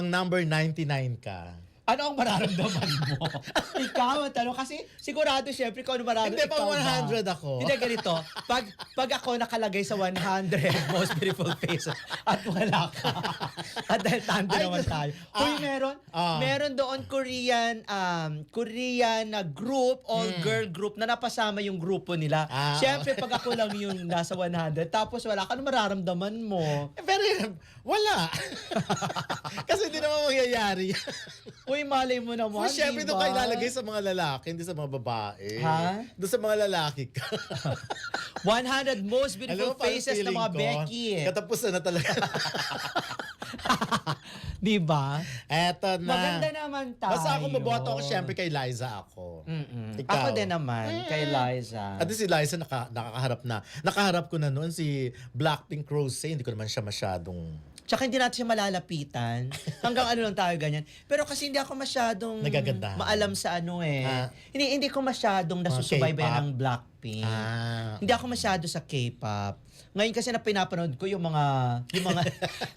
number 99 ka.
Ano ang mararamdaman mo? Ikaw ang tanong. Kasi sigurado, syempre, kung ano mararamdaman.
Hindi, pag 100 ako.
Hindi, ganito. Pag ako nakalagay sa 100 most beautiful faces at wala ka. At dahil tando naman tayo. Kung meron doon Korean na group, all-girl group, na napasama yung grupo nila. Syempre, pag ako lang yung nasa 100, tapos wala ka, ano mararamdaman mo?
Pero wala. Kasi hindi naman mangyayari.
Uy, malay mo naman,
Siyempre,
diba?
doon kayo lalagay sa mga lalaki, hindi sa mga babae.
Ha?
Doon sa mga lalaki ka.
100 most beautiful faces ng mga Becky.
Katapusan na talaga.
Diba?
Eto na.
Maganda naman tayo.
Basta ako maboto ako, siyempre kay Liza ako. Ikaw.
Ako din naman, kay Liza.
At si Liza nakaharap na. Nakaharap ko na noon si Blackpink Rosé. Hindi ko naman siya masyadong...
Tsaka hindi natin siya malalapitan. Hanggang ano lang tayo ganyan. Pero kasi hindi ako masyadong
nagaganda.
maalam sa ano eh. Hindi ko masyadong nasusubaybayan ng Blackpink.
Ah.
Hindi ako masyado sa K-pop. Ngayon kasi na pinapanood ko yung mga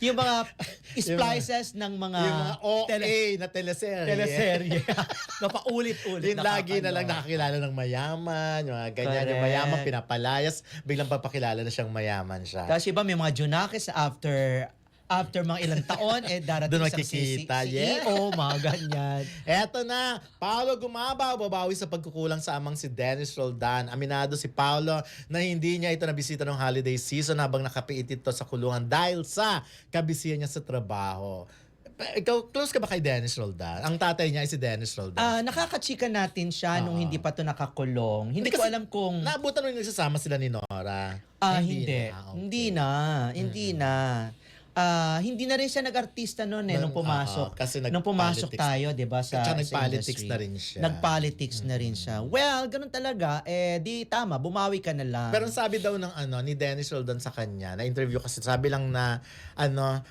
yung mga splices ng mga
Yung mga OA na teleserye.
teleserye. na paulit-ulit.
Yung lagi na lang nakakilala ng mayaman, yung mga ganyan. Yung
Correct.
mayaman pinapalayas, biglang papakilala na siyang mayaman siya.
Tapos iba may mga Junakis after mga ilang taon, darating
Doon
sa
makikita,
CEO, mga ganyan.
Eto na, Paolo gumabaw, babawi sa pagkukulang sa amang si Dennis Roldan. Aminado si Paolo na hindi niya ito nabisita ng holiday season habang nakapiit ito sa kulungan dahil sa kabisihan niya sa trabaho. Ikaw, close ka ba kay Dennis Roldan? Ang tatay niya ay si Dennis Roldan.
Nakakachika natin siya nung hindi pa to nakakulong. Hindi ko
Kasi
alam kung...
Naabutan mo yung nagsasama sila ni Nora.
Hindi.
na. Okay.
Hindi na. Hindi na rin siya nag-artista noon nung pumasok.
Kasi
nung pumasok
nag-politics.
tayo, 'di ba, sa
nag-politics
industry.
na rin siya.
Nag-politics na rin siya. Well, ganun talaga. Di tama, bumawi ka na lang.
Pero sabi daw ng ni Dennis Roldan sa kanya, na interview kasi sabi lang na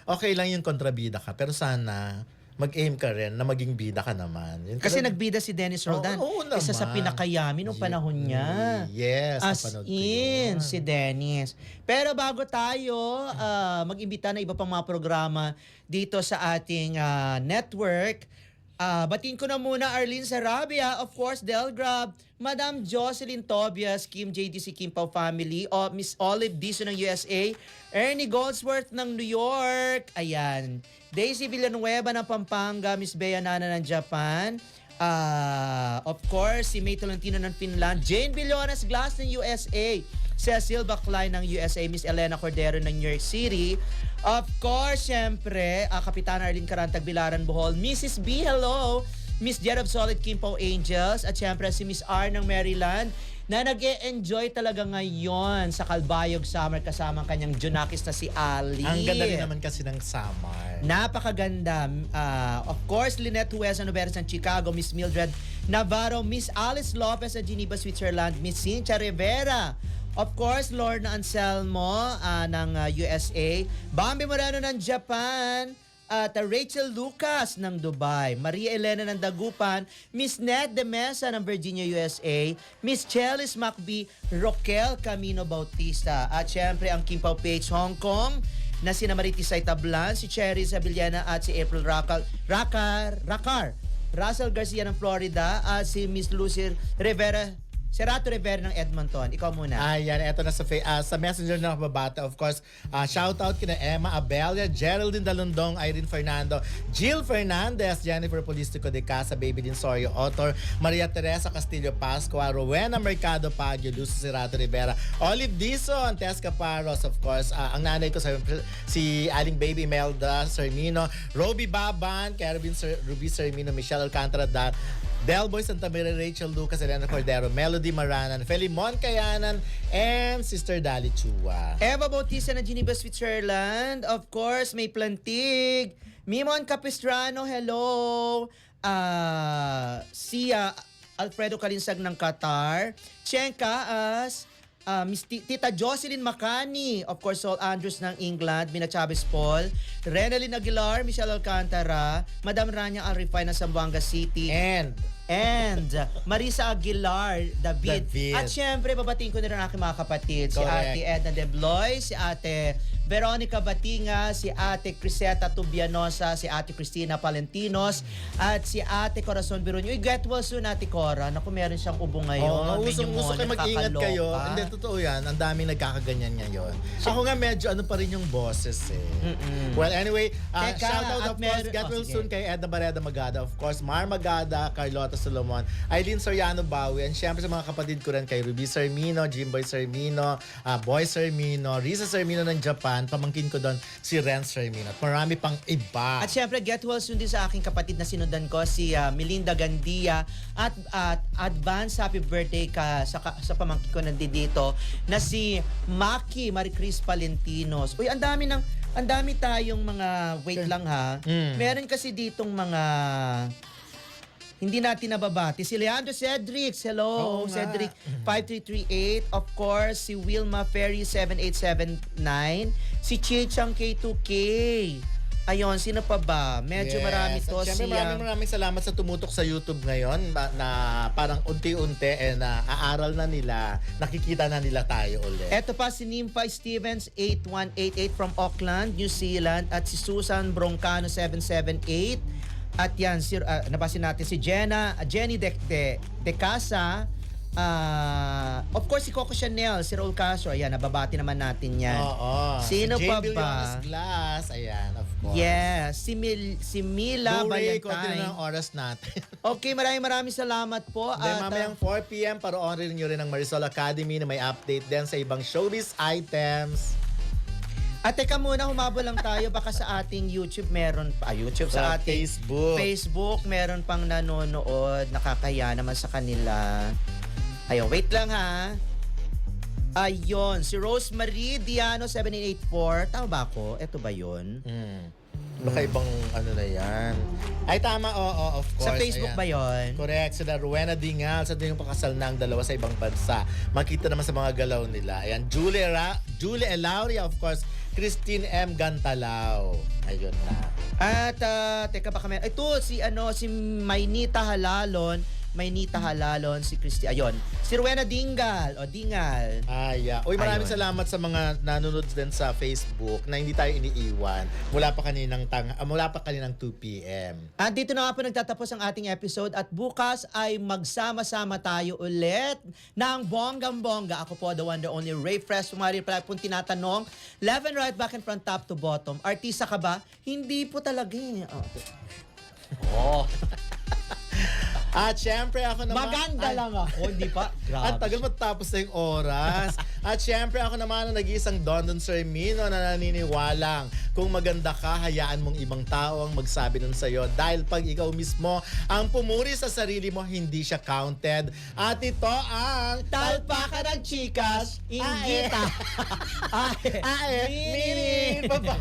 okay lang yung kontrabida ka, pero sana mag-aim ka rin na maging bida ka naman. Yun
Kasi
talaga-
nagbida si Dennis Roldan.
Oo
Isa sa
naman.
pinakayami nung panahon niya.
Yes,
As
napanood ko
in,
yun.
si Dennis. Pero bago tayo mag-imbita na iba pang mga programa dito sa ating network, batiin ko na muna Arlene Sarabia, of course, Delgrab, Madam Jocelyn Tobias, Kim JDC Kim Pao family, Miss Olive Dizon ng USA, Ernie Goldsworth ng New York, ayan, Daisy Villanueva ng Pampanga, Miss Bea Nana ng Japan, of course, si May Tolentino ng Finland, Jane Villonas Glass ng USA, Cecil Baclay ng USA, Miss Elena Cordero ng New York City, of course, syempre, Kapitana Arlene Carantag Bilaran Bohol, Mrs. B, hello, Miss Jet of Solid Kimpo Angels, at syempre si Miss R ng Maryland, na nag-e-enjoy talaga ngayon sa Kalbayog Summer kasama ang kanyang Junakis na si Ali.
Ang ganda rin naman kasi ng summer.
Napakaganda. Of course, Lynette Huesa Noveres ng Chicago, Miss Mildred Navarro, Miss Alice Lopez sa Geneva, Switzerland, Miss Cynthia Rivera. Of course, Lorna Anselmo ng USA, Bambi Moreno ng Japan, at Rachel Lucas ng Dubai, Maria Elena ng Dagupan, Miss Ned De Mesa ng Virginia, USA, Miss Chelis Macbee, Roquel Camino Bautista, at syempre ang Kim Pao PH Hong Kong na sina Maritisay Tablan, si Cherry Isabeliana at si April Rakar, Russell Garcia ng Florida, at si Miss Lucy Serato Rivera ng Edmonton. Ikaw muna.
Ayan, eto na sa Messenger na kababata. Of course, shout out kina Emma Abelia, Geraldine Dalundong, Irene Fernando, Jill Fernandez, Jennifer Polistico de Casa, Baby Dinsorio Autor, Maria Teresa Castillo Pascua, Rowena Mercado Pagio, Lucy Serato Rivera, Olive Dizon, Tess Caparos, of course, ang nanay ko si Aling Baby Melda Sermino, Roby Baban, Ruby Sermino, Michelle Alcantara, Delboy Santa Maria, Rachel Lucas, Elena Cordero, Melody Maranan, Felimon Kayanan, and Sister Dali Chua.
Eva Bautista ng Geneva, Switzerland. Of course, may Plantig. Mimon Capistrano, hello. Sia Alfredo Kalinsag ng Qatar. Chen Kaas. Miss Tita Jocelyn Macani, of course, Saul Andrews ng England, Mina Chavez Paul, Renalyn Aguilar, Michelle Alcantara, Madam Rania Arifay ng Zamboanga City, and Marisa Aguilar, David. At syempre, babatiin ko na rin ang aking mga kapatid. Si Ate Edna Debloy, si Ate Veronica Batinga, si Ate Criseta Tubianosa, si Ate Cristina Palentinos, at si Ate Corazon Bironyo. Get well soon, Ate Cora. Naku, meron siyang ubo ngayon.
Usong-uso kayo, mag-ingat kayo. Hindi, totoo yan. Ang daming nagkakaganyan ngayon. Ako nga medyo pa rin yung boses eh. Well, anyway, shout out of course, get well soon kay Edna Bareda Magada. Of course, Mar Magada, Carlota Solomon, Aileen Soriano Bawi, and syempre sa mga kapatid ko rin kay Ruby Sermino, Jimboy Sermino, Boy Sermino, Risa Sermino ng Japan, pamangkin ko doon si Ren Sermino. At marami pang iba.
At syempre, get well soon din sa aking kapatid na sinundan ko, si Melinda Gandia, at advance happy birthday ka sa pamangkin ko nandito na si Maki Maricris Palentinos. Uy, ang dami tayong mga, wait lang ha. Meron kasi ditong mga hindi natin nababati. Si Leandro Cedric, hello, Cedric 5338. Of course, si Wilma Ferry 7879. Si Chichang K2K. Ayun, sino pa ba? Medyo marami to.
At syempre, maraming salamat sa tumutok sa YouTube ngayon na parang unti-unti aaral na nila, nakikita na nila tayo ulit.
Eto pa si Nympha Stevens 8188 from Auckland, New Zealand at si Susan Broncano 778 at yan nabasin natin si Jenny De Casa. Of course, si Coco Chanel, si Raul Castro, ayan, nababati naman natin yan.
Oo.
Sino
si
pa
Jane
ba?
Billiones Glass, ayan, of course.
Yes, si Mila
Luri, konti
Valentine.
na ng oras natin.
Okay, maraming salamat po.
Then mamayang 4 p.m. paroorin nyo rin ang Marisol Academy na may update din sa ibang showbiz items.
At teka muna, humabol lang tayo. Baka sa ating YouTube meron pa. YouTube sa ating Facebook meron pang nanonood. Nakakaya naman sa kanila. Ayun, wait lang ha. Ayun, si Rosemary Diano 7884. Tama ba ako? Ito ba yun?
Baka ibang ano na yan. Ay tama, oo, of course.
Sa Facebook
ayan.
ba yun?
Correct. Sila Rowena Dingal, sa din yung pakasal na ang dalawa sa ibang bansa. Makita naman sa mga galaw nila. Ayan, Julie Elauria, of course. Christine M. Gantalao. Ayun na.
At teka baka may ito si Maynita Halalon, si Christy. Ayun. Si Rowena Dingal. Dingal.
Uy, maraming
Ayun.
salamat sa mga nanonood din sa Facebook na hindi tayo iniiwan mula pa kaninang 2 p.m.
At dito na nga po nagtatapos ang ating episode at bukas ay magsama-sama tayo ulit ng bonggang-bongga. Ako po, the one, the only Ray Fresh. Sumari pala pong tinatanong, left and right, back and front, top to bottom. Artista ka ba? Hindi po talaga eh.
At syempre ako naman...
Maganda lang ako, hindi pa?
At
Grabe.
tagal matapos na yung oras. At syempre ako naman ang nag-iisang Don Sermino na naniniwalang kung maganda ka, hayaan mong ibang tao ang magsabi nun sa'yo. Dahil pag ikaw mismo ang pumuri sa sarili mo, hindi siya counted. At ito ang...
Talpakan ng chikas, inggita.
Mini! Bye-bye!